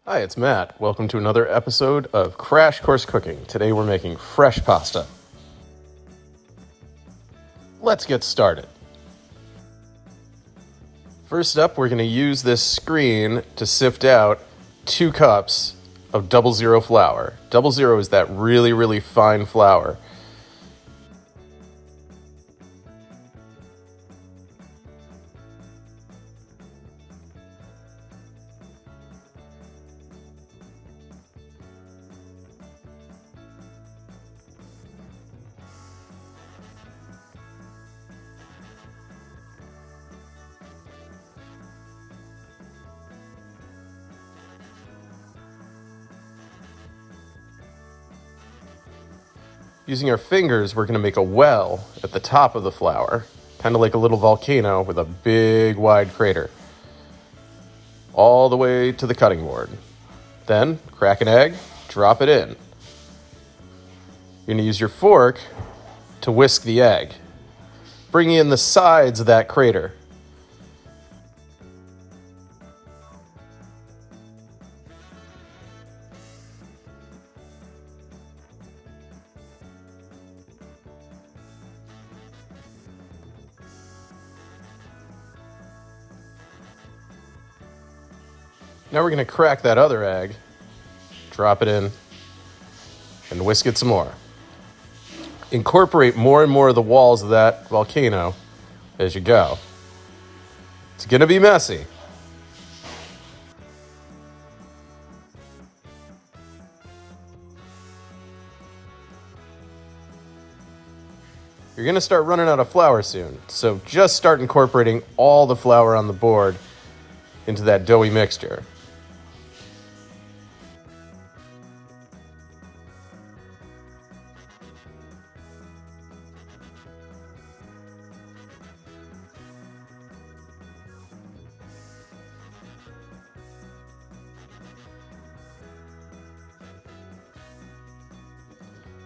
Hi, it's Matt. Welcome to another episode of Crash Course Cooking. Today we're making fresh pasta. Let's get started. First up, we're going to use this screen to sift out 2 cups of 00 flour. 00 is that really, really fine flour. Using our fingers, we're going to make a well at the top of the flour, kind of like a little volcano with a big, wide crater, all the way to the cutting board. Then, crack an egg, drop it in. You're going to use your fork to whisk the egg, bringing in the sides of that crater. Now we're going to crack that other egg, drop it in, and whisk it some more. Incorporate more and more of the walls of that volcano as you go. It's going to be messy. You're going to start running out of flour soon, so just start incorporating all the flour on the board into that doughy mixture.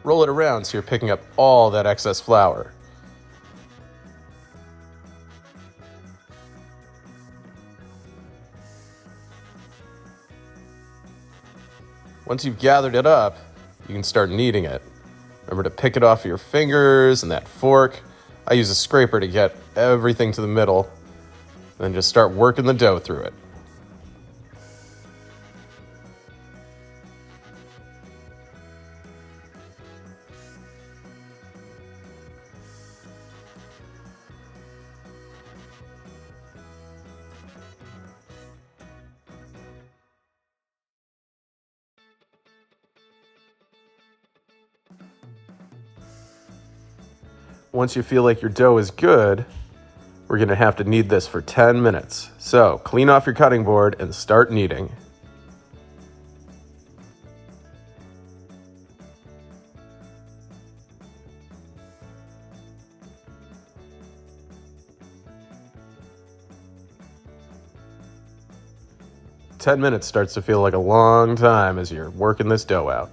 Roll it around so you're picking up all that excess flour. Once you've gathered it up, you can start kneading it. Remember to pick it off your fingers and that fork. I use a scraper to get everything to the middle, and then just start working the dough through it. Once you feel like your dough is good, we're going to have to knead this for 10 minutes. So clean off your cutting board and start kneading. "10 minutes starts to feel like a long time as you're working this dough out.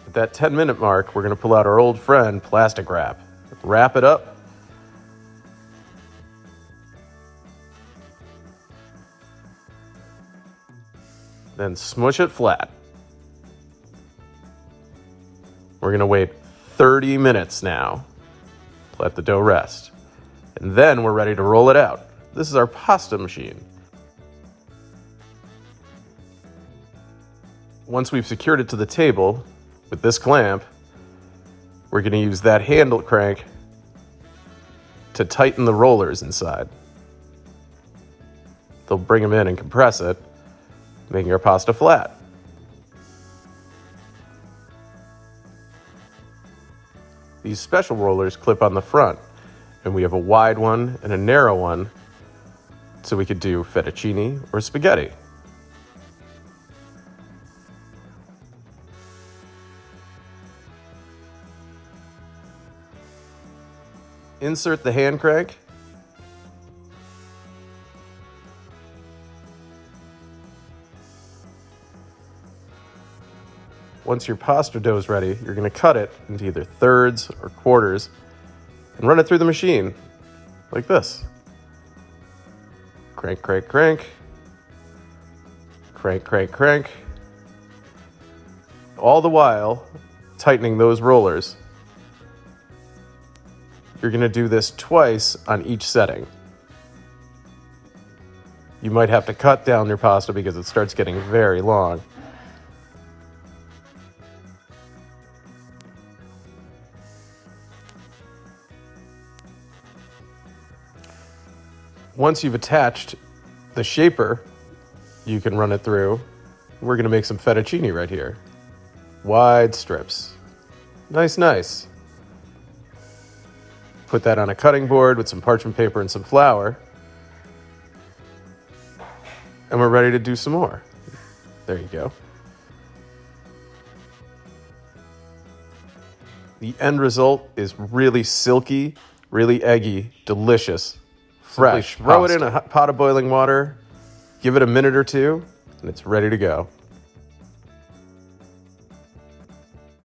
At that 10-minute mark, we're going to pull out our old friend, plastic wrap. Wrap it up. Then smush it flat. We're going to wait 30 minutes now. Let the dough rest. And then we're ready to roll it out. This is our pasta machine. Once we've secured it to the table with this clamp, we're going to use that handle crank to tighten the rollers inside. They'll bring them in and compress it, making our pasta flat. These special rollers clip on the front, and we have a wide one and a narrow one, so we could do fettuccine or spaghetti. Insert the hand crank. once your pasta dough is ready, you're going to cut it into either thirds or quarters and run it through the machine like this. Crank, crank, crank. Crank, crank, crank. All the while tightening those rollers. You're going to do this twice on each setting. You might have to cut down your pasta because it starts getting very long. Once you've attached the shaper, you can run it through. We're going to make some fettuccine right here. Wide strips. Nice, nice. Put that on a cutting board with some parchment paper and some flour. And we're ready to do some more. There you go. The end result is really silky, really eggy, delicious, fresh. Throw it in a hot pot of boiling water, give it a minute or two, and it's ready to go.